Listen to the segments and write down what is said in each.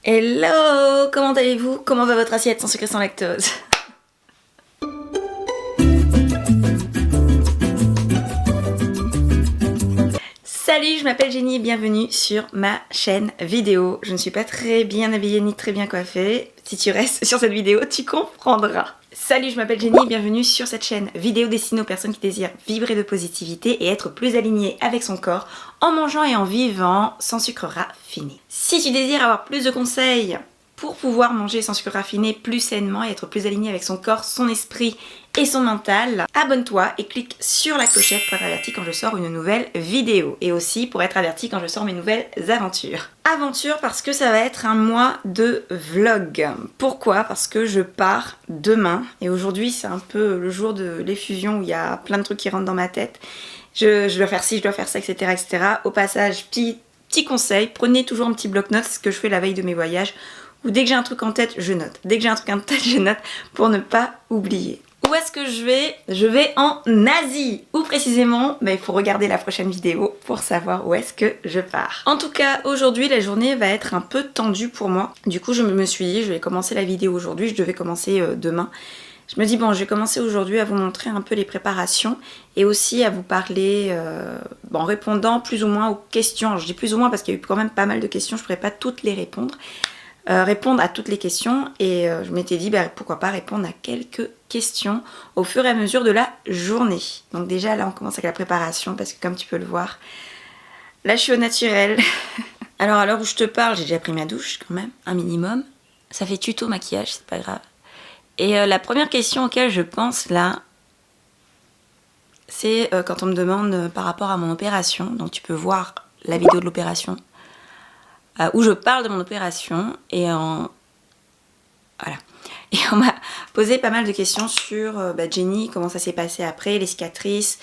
Hello, comment allez-vous? Comment va votre assiette sans sucre et sans lactose? Salut, je m'appelle Jenny et bienvenue sur ma chaîne vidéo. Je ne suis pas très bien habillée ni très bien coiffée. Si tu restes sur cette vidéo, tu comprendras. Salut, je m'appelle Jenny et bienvenue sur cette chaîne vidéo destinée aux personnes qui désirent vibrer de positivité et être plus alignées avec son corps en mangeant et en vivant sans sucre raffiné. Si tu désires avoir plus de conseils pour pouvoir manger sans sucre raffiné plus sainement et être plus aligné avec son corps, son esprit et son mental, abonne-toi et clique sur la clochette pour être averti quand je sors une nouvelle vidéo et aussi pour être averti quand je sors mes nouvelles aventures. Aventure parce que ça va être un mois de vlog. Pourquoi? Parce que je pars demain et aujourd'hui c'est un peu le jour de l'effusion où il y a plein de trucs qui rentrent dans ma tête. Je dois faire ci, je dois faire ça, etc. etc. Au passage, petit conseil, prenez toujours un petit bloc-notes, ce que je fais la veille de mes voyages, où dès que j'ai un truc en tête, je note. Dès que j'ai un truc en tête, je note pour ne pas oublier. Où est-ce que je vais? Je vais en Asie. Ou précisément, il faut regarder la prochaine vidéo pour savoir où est-ce que je pars. En tout cas, aujourd'hui, la journée va être un peu tendue pour moi. Du coup, je me suis dit, je vais commencer la vidéo aujourd'hui. Je devais commencer demain. Je me dis, bon, je vais commencer aujourd'hui à vous montrer un peu les préparations et aussi à vous parler, en répondant plus ou moins aux questions. Alors, je dis plus ou moins parce qu'il y a eu quand même pas mal de questions, je ne pourrais pas toutes les répondre. Répondre à toutes les questions et je m'étais dit pourquoi pas répondre à quelques questions au fur et à mesure de la journée. Donc déjà là on commence avec la préparation parce que comme tu peux le voir, là je suis au naturel. Alors à l'heure où je te parle, j'ai déjà pris ma douche quand même, un minimum. Ça fait tuto maquillage, c'est pas grave. Et la première question auquel je pense là, c'est quand on me demande par rapport à mon opération. Donc tu peux voir la vidéo de l'opération. Où je parle de mon opération et on m'a posé pas mal de questions sur Jenny, comment ça s'est passé après, les cicatrices,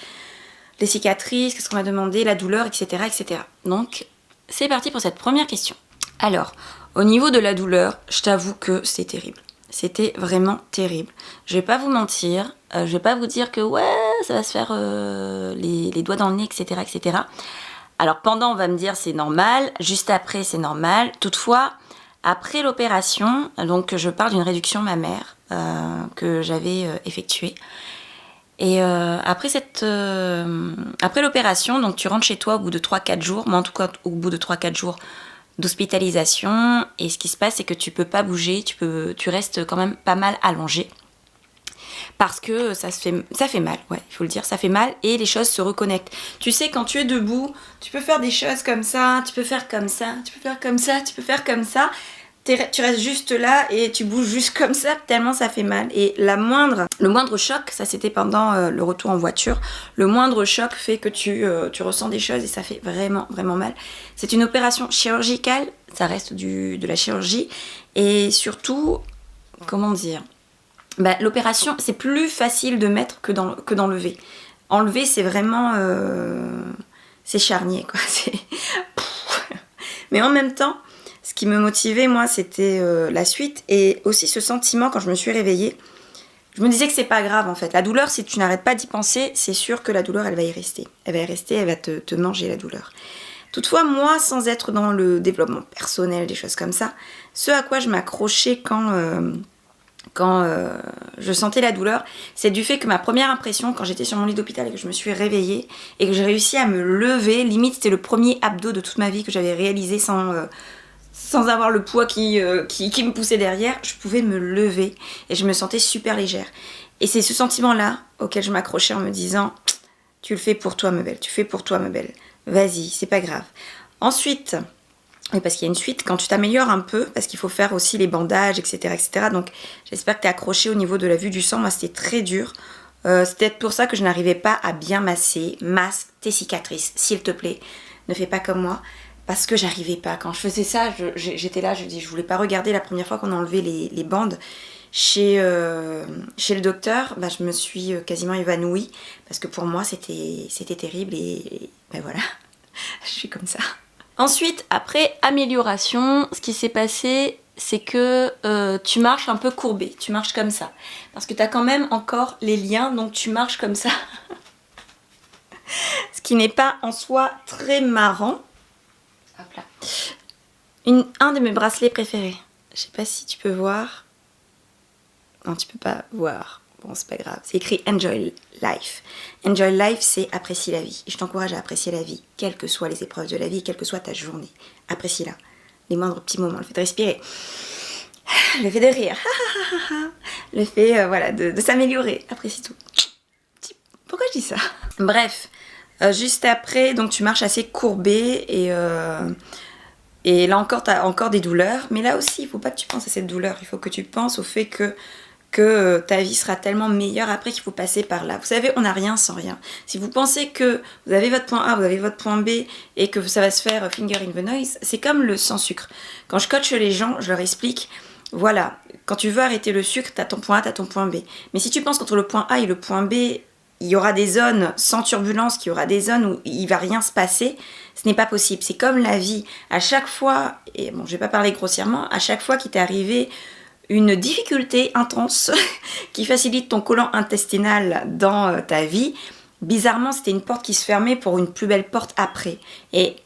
qu'est-ce qu'on m'a demandé, la douleur, etc., etc. Donc c'est parti pour cette première question. Alors, au niveau de la douleur, je t'avoue que c'est terrible. C'était vraiment terrible. Je vais pas vous mentir, je vais pas vous dire que ouais, ça va se faire les doigts dans le nez, etc., etc. Alors pendant on va me dire c'est normal, juste après c'est normal. Toutefois, après l'opération, donc je parle d'une réduction mammaire que j'avais effectuée. Et après l'opération, donc tu rentres chez toi au bout de 3-4 jours, moi en tout cas au bout de 3-4 jours d'hospitalisation. Et ce qui se passe c'est que tu peux pas bouger, tu restes quand même pas mal allongé. Parce que ça fait mal, ouais, il faut le dire, ça fait mal et les choses se reconnectent. Tu sais, quand tu es debout, tu peux faire des choses comme ça, tu peux faire comme ça, tu peux faire comme ça, tu peux faire comme ça. Tu restes juste là et tu bouges juste comme ça, tellement ça fait mal. Et le moindre choc, ça c'était pendant le retour en voiture, le moindre choc fait que tu ressens des choses et ça fait vraiment, vraiment mal. C'est une opération chirurgicale, ça reste de la chirurgie et surtout, comment dire, l'opération, c'est plus facile de mettre que d'enlever. Enlever, c'est vraiment... c'est charnier, quoi. Mais en même temps, ce qui me motivait, moi, c'était la suite. Et aussi ce sentiment, quand je me suis réveillée, je me disais que c'est pas grave, en fait. La douleur, si tu n'arrêtes pas d'y penser, c'est sûr que la douleur, elle va y rester. Elle va y rester, elle va te manger, la douleur. Toutefois, moi, sans être dans le développement personnel, des choses comme ça, ce à quoi je m'accrochais quand je sentais la douleur, c'est du fait que ma première impression quand j'étais sur mon lit d'hôpital et que je me suis réveillée et que j'ai réussi à me lever, limite c'était le premier abdo de toute ma vie que j'avais réalisé sans avoir le poids qui me poussait derrière, je pouvais me lever et je me sentais super légère. Et c'est ce sentiment-là auquel je m'accrochais en me disant « Tu le fais pour toi, ma belle, tu fais pour toi, ma belle, vas-y, c'est pas grave. » Ensuite... Oui, parce qu'il y a une suite, quand tu t'améliores un peu, parce qu'il faut faire aussi les bandages, etc. etc. Donc j'espère que tu es accroché au niveau de la vue du sang. Moi, c'était très dur. C'est peut-être pour ça que je n'arrivais pas à bien masser. Masse tes cicatrices, s'il te plaît. Ne fais pas comme moi. Parce que j'arrivais pas. Quand je faisais ça, j'étais là, je voulais pas regarder la première fois qu'on a enlevé les bandes. Chez le docteur, je me suis quasiment évanouie. Parce que pour moi, c'était terrible. Et voilà, je suis comme ça. Ensuite, après amélioration, ce qui s'est passé, c'est que tu marches un peu courbé, tu marches comme ça. Parce que tu as quand même encore les liens, donc tu marches comme ça. Ce qui n'est pas en soi très marrant. Hop là. Un de mes bracelets préférés. Je sais pas si tu peux voir. Non, tu peux pas voir. Bon, c'est pas grave. C'est écrit Enjoy Life. Enjoy Life, c'est apprécier la vie. Et je t'encourage à apprécier la vie, quelles que soient les épreuves de la vie, quelle que soit ta journée. Apprécie-la. Les moindres petits moments, le fait de respirer, le fait de rire, le fait voilà, de s'améliorer. Apprécie tout. Pourquoi je dis ça? Bref, juste après, donc tu marches assez courbé et là encore, tu as encore des douleurs. Mais là aussi, il ne faut pas que tu penses à cette douleur. Il faut que tu penses au fait que ta vie sera tellement meilleure après qu'il faut passer par là. Vous savez, on n'a rien sans rien. Si vous pensez que vous avez votre point A, vous avez votre point B et que ça va se faire finger in the noise, c'est comme le sans sucre. Quand je coach les gens, je leur explique, voilà, quand tu veux arrêter le sucre, tu as ton point A, tu as ton point B. Mais si tu penses qu'entre le point A et le point B, il y aura des zones sans turbulence, qu'il y aura des zones où il ne va rien se passer, ce n'est pas possible. C'est comme la vie. À chaque fois, et bon, je ne vais pas parler grossièrement, à chaque fois qu'il t'est arrivé une difficulté intense qui facilite ton côlon intestinal dans ta vie, bizarrement, c'était une porte qui se fermait pour une plus belle porte après. Et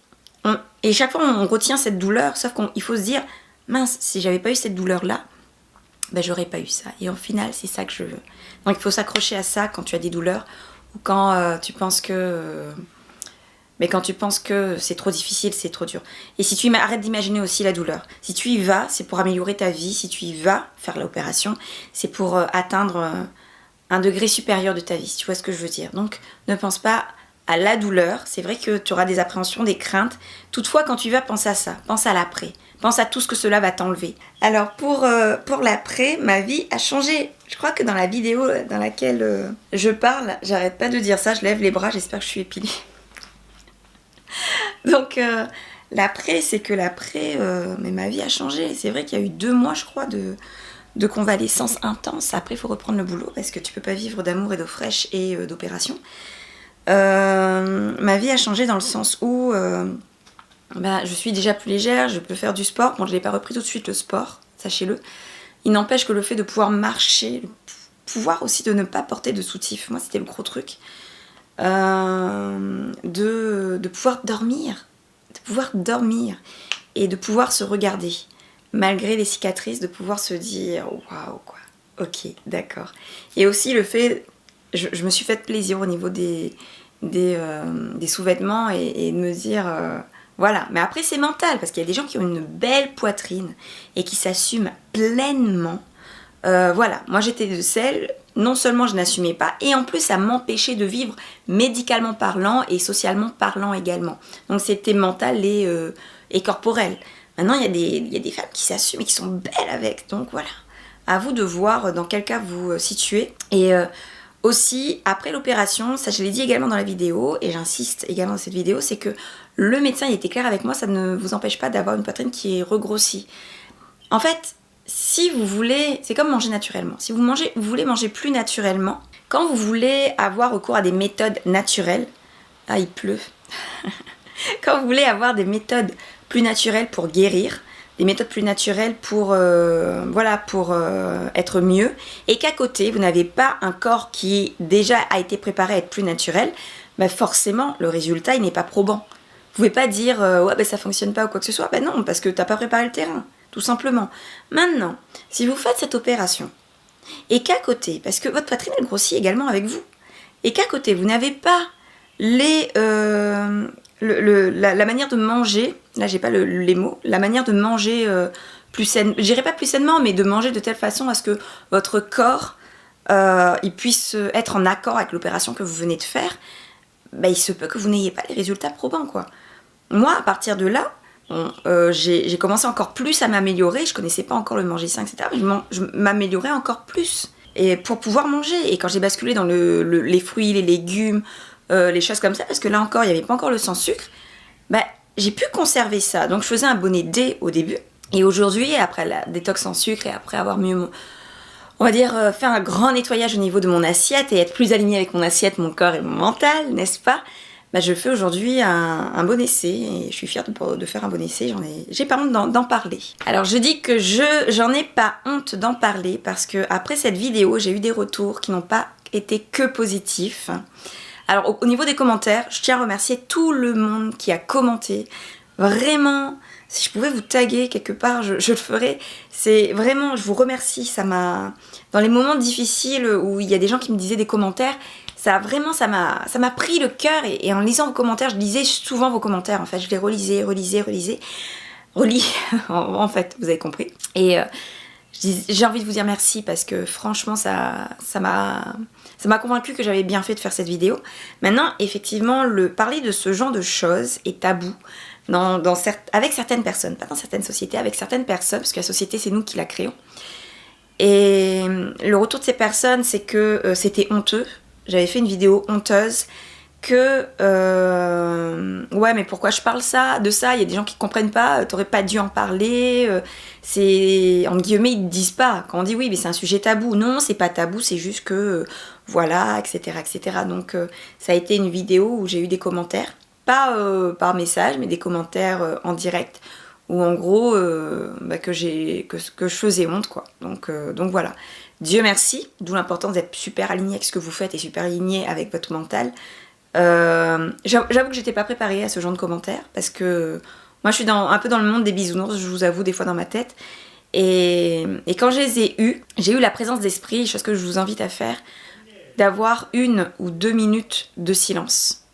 chaque fois, on retient cette douleur, sauf qu'il faut se dire, mince, si j'avais pas eu cette douleur-là, ben, j'aurais pas eu ça. Et au final, c'est ça que je veux. Donc, il faut s'accrocher à ça quand tu as des douleurs ou quand tu penses que... mais quand tu penses que c'est trop difficile, c'est trop dur. Et si tu arrêtes d'imaginer aussi la douleur. Si tu y vas, c'est pour améliorer ta vie. Si tu y vas faire l'opération, c'est pour atteindre un degré supérieur de ta vie. Si tu vois ce que je veux dire. Donc, ne pense pas à la douleur. C'est vrai que tu auras des appréhensions, des craintes. Toutefois, quand tu y vas, pense à ça. Pense à l'après. Pense à tout ce que cela va t'enlever. Alors, pour l'après, ma vie a changé. Je crois que dans la vidéo dans laquelle je parle, j'arrête pas de dire ça. Je lève les bras, j'espère que je suis épilée. Donc l'après, c'est que l'après, mais ma vie a changé. C'est vrai qu'il y a eu 2 mois, je crois, de convalescence intense. Après, il faut reprendre le boulot parce que tu peux pas vivre d'amour et d'eau fraîche et d'opération. Ma vie a changé dans le sens où je suis déjà plus légère, je peux faire du sport. Bon, je l'ai pas repris tout de suite le sport, sachez-le. Il n'empêche que le fait de pouvoir marcher, le pouvoir aussi de ne pas porter de soutif, moi c'était le gros truc. De pouvoir dormir et de pouvoir se regarder malgré les cicatrices, de pouvoir se dire waouh quoi, ok d'accord. Et aussi le fait, je me suis fait plaisir au niveau des sous-vêtements et de me dire voilà, mais après c'est mental parce qu'il y a des gens qui ont une belle poitrine et qui s'assument pleinement. Voilà, moi j'étais de celles, non seulement je n'assumais pas, et en plus ça m'empêchait de vivre médicalement parlant et socialement parlant également. Donc c'était mental et corporel. Maintenant il y a des femmes qui s'assument et qui sont belles avec, donc voilà. À vous de voir dans quel cas vous situez. Et aussi, après l'opération, ça je l'ai dit également dans la vidéo, et j'insiste également dans cette vidéo, c'est que le médecin il était clair avec moi, ça ne vous empêche pas d'avoir une poitrine qui est regrossie. En fait, si vous voulez, c'est comme manger naturellement. Si vous voulez manger plus naturellement, quand vous voulez avoir recours à des méthodes naturelles, ah il pleut, quand vous voulez avoir des méthodes plus naturelles pour guérir, des méthodes plus naturelles pour être mieux, et qu'à côté vous n'avez pas un corps qui déjà a été préparé à être plus naturel, bah forcément le résultat il n'est pas probant. Vous pouvez pas dire ouais bah ça fonctionne pas ou quoi que ce soit, bah non parce que t'as pas préparé le terrain. Tout simplement. Maintenant, si vous faites cette opération et qu'à côté, parce que votre poitrine elle grossit également avec vous, et qu'à côté vous n'avez pas la manière de manger, là j'ai pas les mots, la manière de manger plus saine, je dirais pas plus sainement, mais de manger de telle façon à ce que votre corps il puisse être en accord avec l'opération que vous venez de faire, bah, il se peut que vous n'ayez pas les résultats probants quoi. Moi à partir de là, j'ai commencé encore plus à m'améliorer, je connaissais pas encore le manger sain, etc. Mais je m'améliorais encore plus et pour pouvoir manger. Et quand j'ai basculé dans les fruits, les légumes, les choses comme ça, parce que là encore, il n'y avait pas encore le sans sucre, bah, j'ai pu conserver ça. Donc je faisais un bonnet D au début. Et aujourd'hui, après la détox sans sucre et après avoir mieux, on va dire, fait un grand nettoyage au niveau de mon assiette et être plus alignée avec mon assiette, mon corps et mon mental, n'est-ce pas ? Bah, je fais aujourd'hui un bon essai et je suis fière de faire un bon essai, j'ai pas honte d'en parler. Alors je dis que j'en ai pas honte d'en parler parce que après cette vidéo, j'ai eu des retours qui n'ont pas été que positifs. Alors au niveau des commentaires, je tiens à remercier tout le monde qui a commenté. Vraiment, Si je pouvais vous taguer quelque part, je le ferais. C'est vraiment, je vous remercie. Ça m'a, dans les moments difficiles où il y a des gens qui me disaient des commentaires, ça m'a pris le cœur. Et en lisant vos commentaires, je lisais souvent vos commentaires. En fait, je les relisais. Relis, en fait, vous avez compris. Et j'ai envie de vous dire merci parce que franchement, ça m'a convaincu que j'avais bien fait de faire cette vidéo. Maintenant, effectivement, parler de ce genre de choses est tabou avec certaines personnes, pas dans certaines sociétés, avec certaines personnes, parce que la société, c'est nous qui la créons. Et le retour de ces personnes, c'est que c'était honteux. J'avais fait une vidéo honteuse que ouais, mais pourquoi je parle de ça, il y a des gens qui comprennent pas, t'aurais pas dû en parler, c'est en guillemets, ils disent pas, quand on dit oui mais c'est un sujet tabou, non c'est pas tabou, c'est juste que voilà, etc. Donc ça a été une vidéo où j'ai eu des commentaires, pas par message mais des commentaires en direct, où en gros que je faisais honte quoi, donc voilà. Dieu merci, d'où l'importance d'être super aligné avec ce que vous faites et super aligné avec votre mental. J'avoue que j'étais pas préparée à ce genre de commentaires parce que moi je suis un peu dans le monde des bisounours, je vous avoue, des fois dans ma tête, et quand je les ai eus, j'ai eu la présence d'esprit, chose que je vous invite à faire, d'avoir 1 ou 2 minutes de silence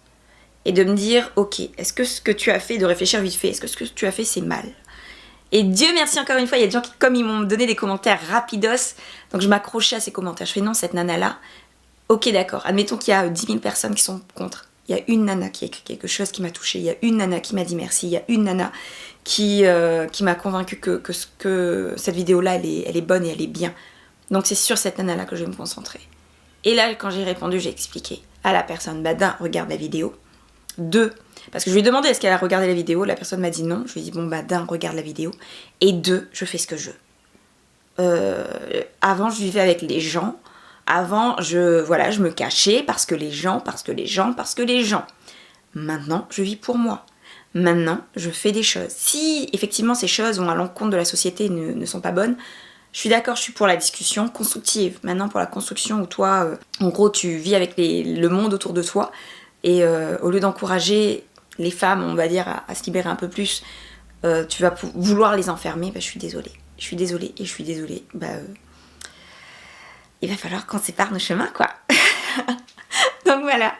et de me dire ok, est-ce que ce que tu as fait, de réfléchir vite fait, est-ce que ce que tu as fait c'est mal? Et Dieu merci encore une fois, il y a des gens qui, comme ils m'ont donné des commentaires rapidos, donc je m'accrochais à ces commentaires, je fais non, cette nana là, ok d'accord, admettons qu'il y a 10 000 personnes qui sont contre. Il y a une nana qui a écrit quelque chose qui m'a touchée, il y a une nana qui m'a dit merci, il y a une nana qui m'a convaincue que cette vidéo-là, elle est bonne et elle est bien. Donc c'est sur cette nana-là que je vais me concentrer. Et là, quand j'ai répondu, j'ai expliqué à la personne, bah d'un, regarde la vidéo. 2, parce que je lui ai demandé est-ce qu'elle a regardé la vidéo, la personne m'a dit non. Je lui ai dit bon bah d'un, regarde la vidéo. Et 2, je fais ce que je veux. Avant, je vivais avec les gens. Avant, je me cachais parce que les gens. Maintenant, je vis pour moi. Maintenant, je fais des choses. Si, effectivement, ces choses vont à l'encontre de la société ne sont pas bonnes, je suis d'accord, je suis pour la discussion constructive. Maintenant, pour la construction où toi, en gros, tu vis avec le monde autour de toi, et au lieu d'encourager les femmes, on va dire, à se libérer un peu plus, tu vas vouloir les enfermer, bah, je suis désolée. Il va falloir qu'on sépare nos chemins, quoi. Donc voilà,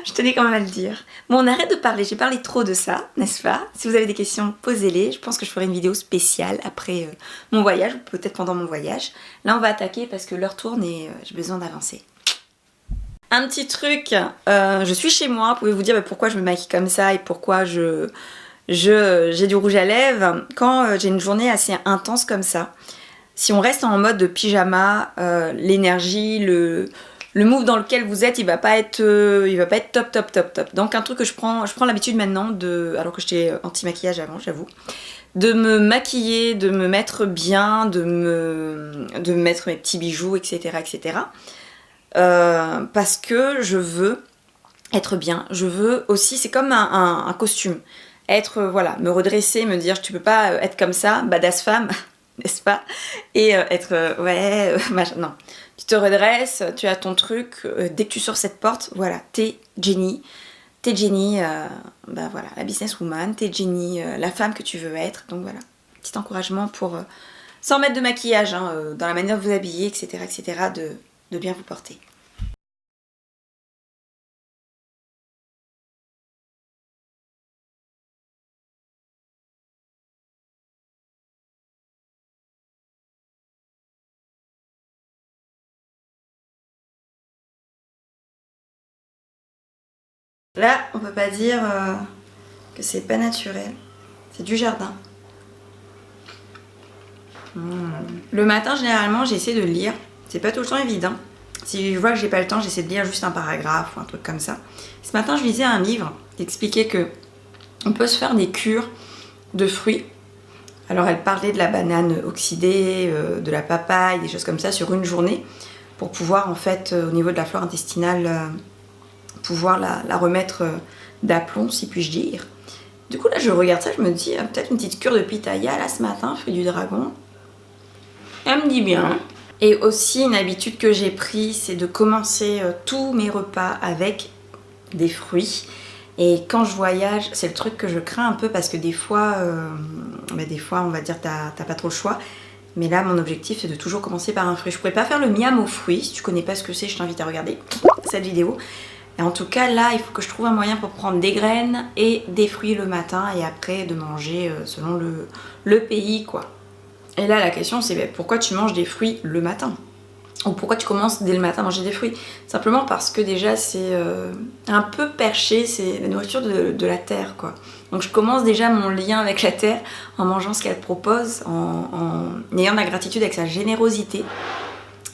je tenais quand même à le dire. Bon, on arrête de parler, j'ai parlé trop de ça, n'est-ce pas? Si vous avez des questions, posez-les. Je pense que je ferai une vidéo spéciale après mon voyage, ou peut-être pendant mon voyage. Là, on va attaquer parce que l'heure tourne et j'ai besoin d'avancer. Un petit truc, je suis chez moi, vous pouvez vous dire bah, pourquoi je me maquille comme ça et pourquoi j'ai du rouge à lèvres. Quand j'ai une journée assez intense comme ça, si on reste en mode de pyjama, l'énergie, le move dans lequel vous êtes, il va pas être top. Donc un truc que je prends l'habitude maintenant, alors que j'étais anti-maquillage avant, j'avoue, de me maquiller, de me mettre bien, de mettre mes petits bijoux, etc. Parce que je veux être bien, je veux aussi, c'est comme un costume, voilà, me redresser, me dire tu peux pas être comme ça, badass femme, n'est-ce pas? Et machin, non. Tu te redresses, tu as ton truc, dès que tu sors cette porte, voilà, t'es Jenny, bah voilà, la businesswoman, t'es Jenny, la femme que tu veux être, donc voilà, petit encouragement pour, sans mettre de maquillage, hein, dans la manière de vous habiller, etc., de bien vous porter. Là, on peut pas dire que c'est pas naturel. C'est du jardin. Le matin, généralement, j'essaie de lire. C'est pas tout le temps évident. Si je vois que j'ai pas le temps, j'essaie de lire juste un paragraphe ou un truc comme ça. Ce matin, je lisais un livre qui expliquait que on peut se faire des cures de fruits. Alors, elle parlait de la banane oxydée, de la papaye, des choses comme ça sur une journée pour pouvoir, en fait, au niveau de la flore intestinale, pouvoir la remettre d'aplomb, si puis-je dire. Du coup, là, je regarde ça, je me dis, peut-être une petite cure de pitaya, là, ce matin, fruit du dragon. Elle me dit bien. Et aussi, une habitude que j'ai prise, c'est de commencer tous mes repas avec des fruits. Et quand je voyage, c'est le truc que je crains un peu parce que des fois on va dire t'as pas trop le choix. Mais là, mon objectif, c'est de toujours commencer par un fruit. Je pourrais pas faire le miam aux fruits. Si tu connais pas ce que c'est, je t'invite à regarder cette vidéo. Et en tout cas, là, il faut que je trouve un moyen pour prendre des graines et des fruits le matin et après de manger selon le pays, quoi. Et là, la question, c'est pourquoi tu manges des fruits le matin? Ou pourquoi tu commences dès le matin à manger des fruits? Simplement parce que déjà, c'est un peu perché, c'est la nourriture de la terre, quoi. Donc je commence déjà mon lien avec la terre en mangeant ce qu'elle propose, en ayant de la gratitude avec sa générosité.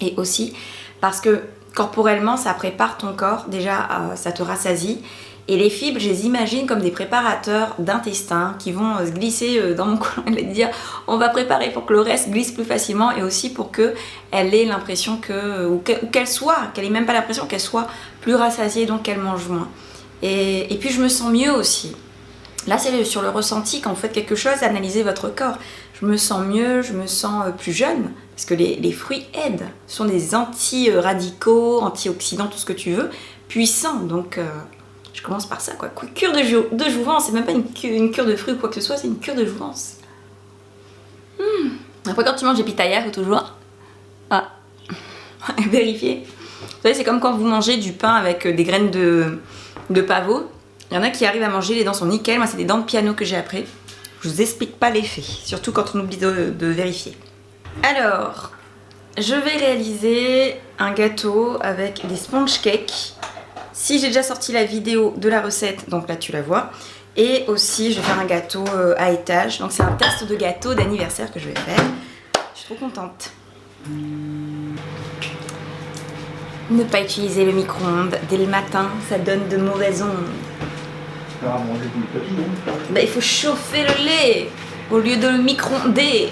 Et aussi parce que corporellement, ça prépare ton corps, déjà ça te rassasie. Et les fibres, je les imagine comme des préparateurs d'intestin qui vont se glisser dans mon côlon et dire on va préparer pour que le reste glisse plus facilement et aussi pour qu'elle ait l'impression ou qu'elle ait même pas l'impression qu'elle soit plus rassasiée, donc qu'elle mange moins. Et puis je me sens mieux aussi. Là, c'est sur le ressenti, quand vous faites quelque chose, analysez votre corps. Je me sens mieux, je me sens plus jeune, parce que les fruits aident. Ce sont des anti-radicaux, antioxydants, tout ce que tu veux, puissants. Donc, je commence par ça, quoi. Cure de jouvence, c'est même pas une cure de fruits ou quoi que ce soit, c'est une cure de jouvence. Après, quand tu manges des pitayas, il faut toujours... vérifier. Vous savez, c'est comme quand vous mangez du pain avec des graines de pavot. Il y en a qui arrivent à manger, les dents sont nickel. Moi, c'est des dents de piano que j'ai appris. Je vous explique pas l'effet, surtout quand on oublie de vérifier. Alors, je vais réaliser un gâteau avec des sponge cakes. Si j'ai déjà sorti la vidéo de la recette, donc là tu la vois. Et aussi, je vais faire un gâteau à étage. Donc c'est un test de gâteau d'anniversaire que je vais faire. Je suis trop contente. Ne pas utiliser le micro-ondes dès le matin, ça donne de mauvaises ondes. Bah, il faut chauffer le lait au lieu de le micro-onder.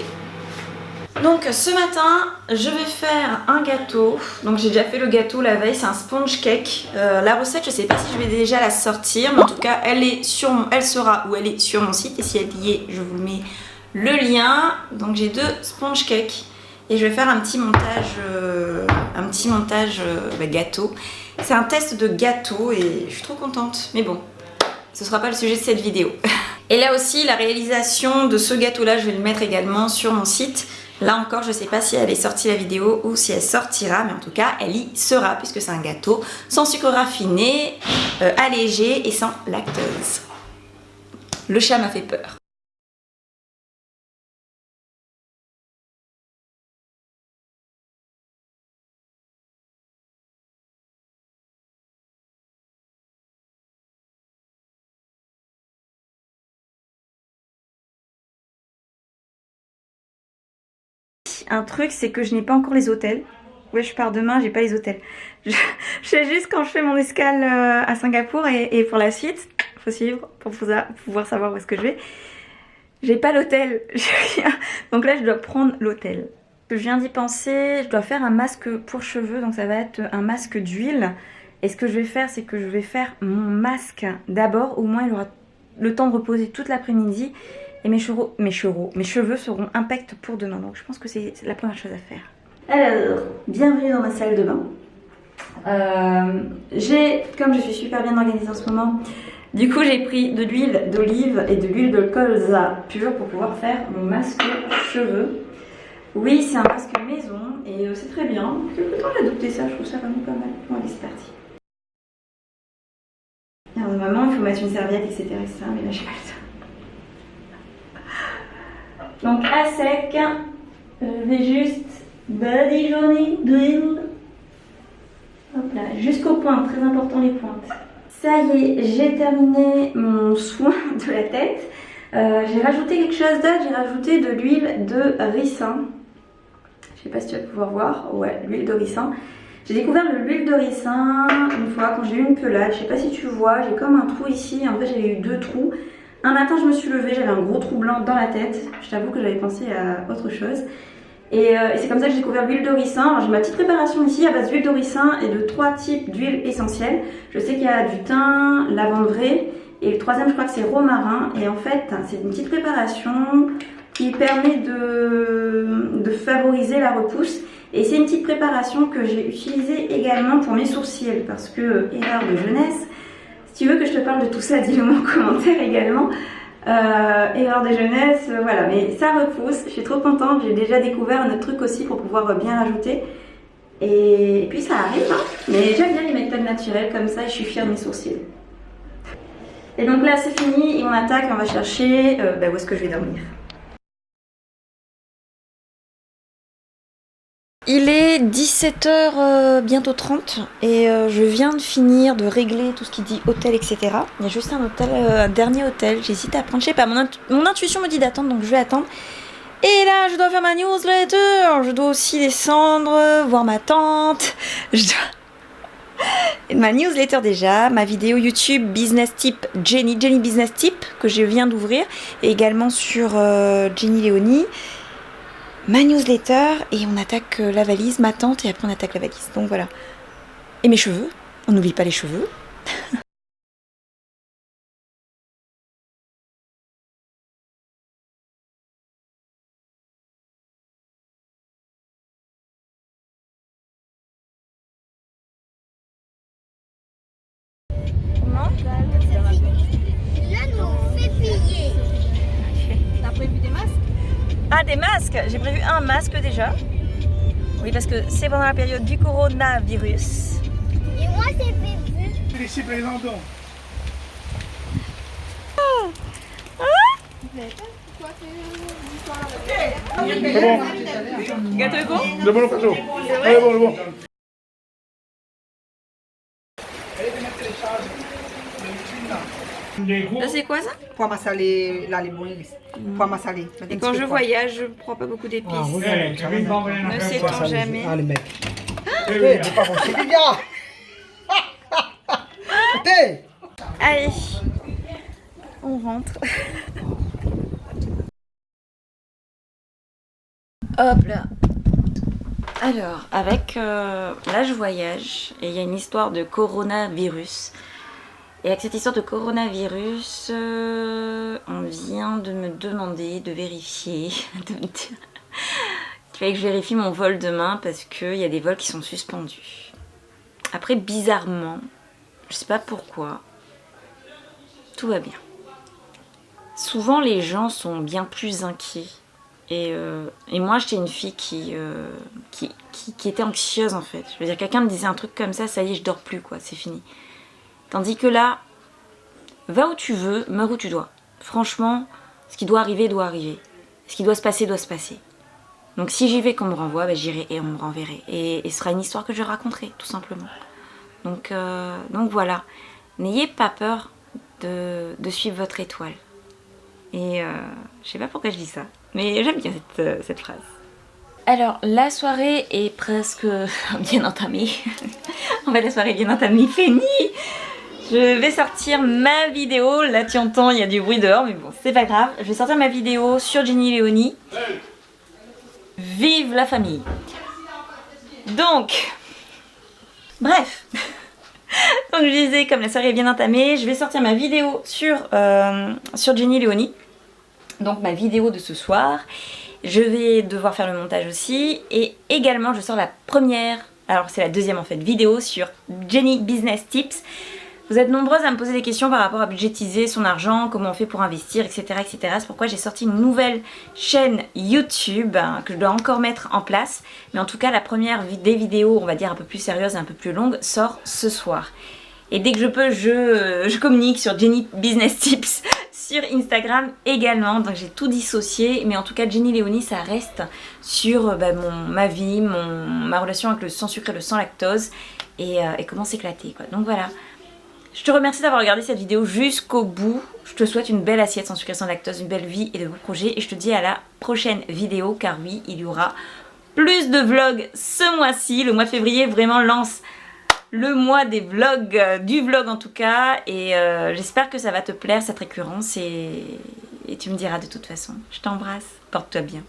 Donc ce matin, je vais faire un gâteau. Donc j'ai déjà fait le gâteau la veille, c'est un sponge cake. La recette, je sais pas si je vais déjà la sortir, mais en tout cas, elle sera où elle est sur mon site. Et si elle y est, je vous mets le lien. Donc j'ai 2 sponge cakes et je vais faire un petit montage gâteau. C'est un test de gâteau et je suis trop contente. Mais bon, ce sera pas le sujet de cette vidéo. Et là aussi, la réalisation de ce gâteau-là, je vais le mettre également sur mon site. Là encore, je ne sais pas si elle est sortie la vidéo ou si elle sortira, mais en tout cas, elle y sera puisque c'est un gâteau sans sucre raffiné, allégé et sans lactose. Le chat m'a fait peur. Un truc, c'est que je n'ai pas encore les hôtels. Ouais, je pars demain, j'ai pas les hôtels. Je sais juste quand je fais mon escale à Singapour et pour la suite, faut suivre pour pouvoir savoir où est-ce que je vais. J'ai pas l'hôtel, j'ai rien. Donc là, je dois prendre l'hôtel. Je viens d'y penser, je dois faire un masque pour cheveux, donc ça va être un masque d'huile. Et ce que je vais faire, c'est que je vais faire mon masque d'abord, au moins il aura le temps de reposer toute l'après-midi. Et mes cheveux seront impects pour demain. Donc je pense que c'est la première chose à faire. Alors, bienvenue dans ma salle de bain. Comme je suis super bien organisée en ce moment, du coup j'ai pris de l'huile d'olive et de l'huile de colza pure pour pouvoir faire mon masque cheveux. Oui, c'est un masque maison et c'est très bien. Quelque temps j'ai adopté ça, je trouve ça vraiment pas mal. Bon, allez, c'est parti. Alors normalement il faut mettre une serviette, etc. mais là j'ai pas le temps. Donc à sec, je vais juste badigeonner d'huile. Hop là, jusqu'aux pointes, très important les pointes. Ça y est, j'ai terminé mon soin de la tête. J'ai rajouté quelque chose d'autre, j'ai rajouté de l'huile de ricin. Je sais pas si tu vas pouvoir voir, ouais, l'huile de ricin. J'ai découvert l'huile de ricin une fois quand j'ai eu une pelade, je sais pas si tu vois, j'ai comme un trou ici, en fait j'avais eu 2 trous. Un matin, je me suis levée, j'avais un gros trou blanc dans la tête. Je t'avoue que j'avais pensé à autre chose. Et c'est comme ça que j'ai découvert l'huile de ricin. Alors j'ai ma petite préparation ici à base d'huile de ricin et de 3 types d'huiles essentielles. Je sais qu'il y a du thym, lavande vraie et le 3e, je crois que c'est romarin. Et en fait, c'est une petite préparation qui permet de favoriser la repousse. Et c'est une petite préparation que j'ai utilisée également pour mes sourcils parce que, erreur de jeunesse, si tu veux que je te parle de tout ça, dis-le moi en commentaire également. Erreur de jeunesse, voilà, mais ça repousse, je suis trop contente, j'ai déjà découvert un autre truc aussi pour pouvoir bien rajouter. Et puis ça arrive, hein. Mais j'aime bien les méthodes naturelles comme ça et je suis fière de mes sourcils. Et donc là c'est fini et on attaque, on va chercher où est-ce que je vais dormir. Il est 17h bientôt 30 et je viens de finir de régler tout ce qui dit hôtel, etc. Il y a juste un dernier hôtel, j'hésite à prendre, je sais pas, mon intuition me dit d'attendre donc je vais attendre. Et là je dois faire ma newsletter, je dois aussi descendre, voir ma tante, ma newsletter déjà, ma vidéo YouTube Business Tip Jenny Business Tip que je viens d'ouvrir et également sur Jenny Léonie. Ma newsletter et on attaque la valise, ma tante et après on attaque la valise. Donc voilà. Et mes cheveux, on n'oublie pas les cheveux. Comment? Là, nous on fait payer. T'as prévu des masques? Ah, des masques. J'ai prévu un masque déjà. Oui, parce que c'est pendant la période du coronavirus. Et moi, j'ai prévu. Ici, présent donc. Gâteau est bon? Le bon gâteau. Allez, bon, le bon. Ça c'est quoi ça? Pois massalé, là les bons, pois massalé. Et quand je voyage, je prends pas beaucoup d'épices. Ne sait-on jamais. Ah, les mecs. C'est pas bon, c'est bien. Écoutez. Allez, on rentre. Hop là. Alors, avec là je voyage et il y a une histoire de coronavirus. Et avec cette histoire de coronavirus, on vient de me demander de vérifier, de me dire qu'il fallait que je vérifie mon vol demain parce qu'il y a des vols qui sont suspendus. Après, bizarrement, je sais pas pourquoi, tout va bien. Souvent, les gens sont bien plus inquiets. Et moi, j'étais une fille qui était anxieuse en fait. Je veux dire, quelqu'un me disait un truc comme ça y est, je dors plus quoi, c'est fini. Tandis que là, va où tu veux, meurs où tu dois. Franchement, ce qui doit arriver, doit arriver. Ce qui doit se passer, doit se passer. Donc si j'y vais, qu'on me renvoie, ben, j'irai et on me renverrai. Et ce sera une histoire que je raconterai, tout simplement. Donc voilà. N'ayez pas peur de suivre votre étoile. Et je sais pas pourquoi je dis ça, mais j'aime bien cette phrase. Alors, la soirée est presque bien entamée. La soirée est bien entamée, finie. Je vais sortir ma vidéo. Là, tu entends, il y a du bruit dehors, mais bon, c'est pas grave. Je vais sortir ma vidéo sur Jenny Léonie. Vive la famille. Donc, bref. Donc, je disais, comme la soirée est bien entamée, je vais sortir ma vidéo sur Jenny Léonie. Donc, ma vidéo de ce soir. Je vais devoir faire le montage aussi. Et également, je sors la première, alors c'est la deuxième en fait, vidéo sur Jenny Business Tips. Vous êtes nombreuses à me poser des questions par rapport à budgétiser son argent, comment on fait pour investir, etc. etc. C'est pourquoi j'ai sorti une nouvelle chaîne YouTube que je dois encore mettre en place. Mais en tout cas, la première des vidéos, on va dire un peu plus sérieuse et un peu plus longue, sort ce soir. Et dès que je peux, je communique sur Jenny Business Tips sur Instagram également. Donc j'ai tout dissocié. Mais en tout cas, Jenny Léonie, ça reste sur ma vie, ma relation avec le sans sucre et le sans lactose. Et comment s'éclater quoi. Donc voilà. Je te remercie d'avoir regardé cette vidéo jusqu'au bout. Je te souhaite une belle assiette sans sucre et sans lactose, une belle vie et de beaux projets. Et je te dis à la prochaine vidéo, car oui, il y aura plus de vlogs ce mois-ci. Le mois de février vraiment lance le mois des vlogs, du vlog en tout cas. Et j'espère que ça va te plaire cette récurrence et tu me diras de toute façon. Je t'embrasse, porte-toi bien.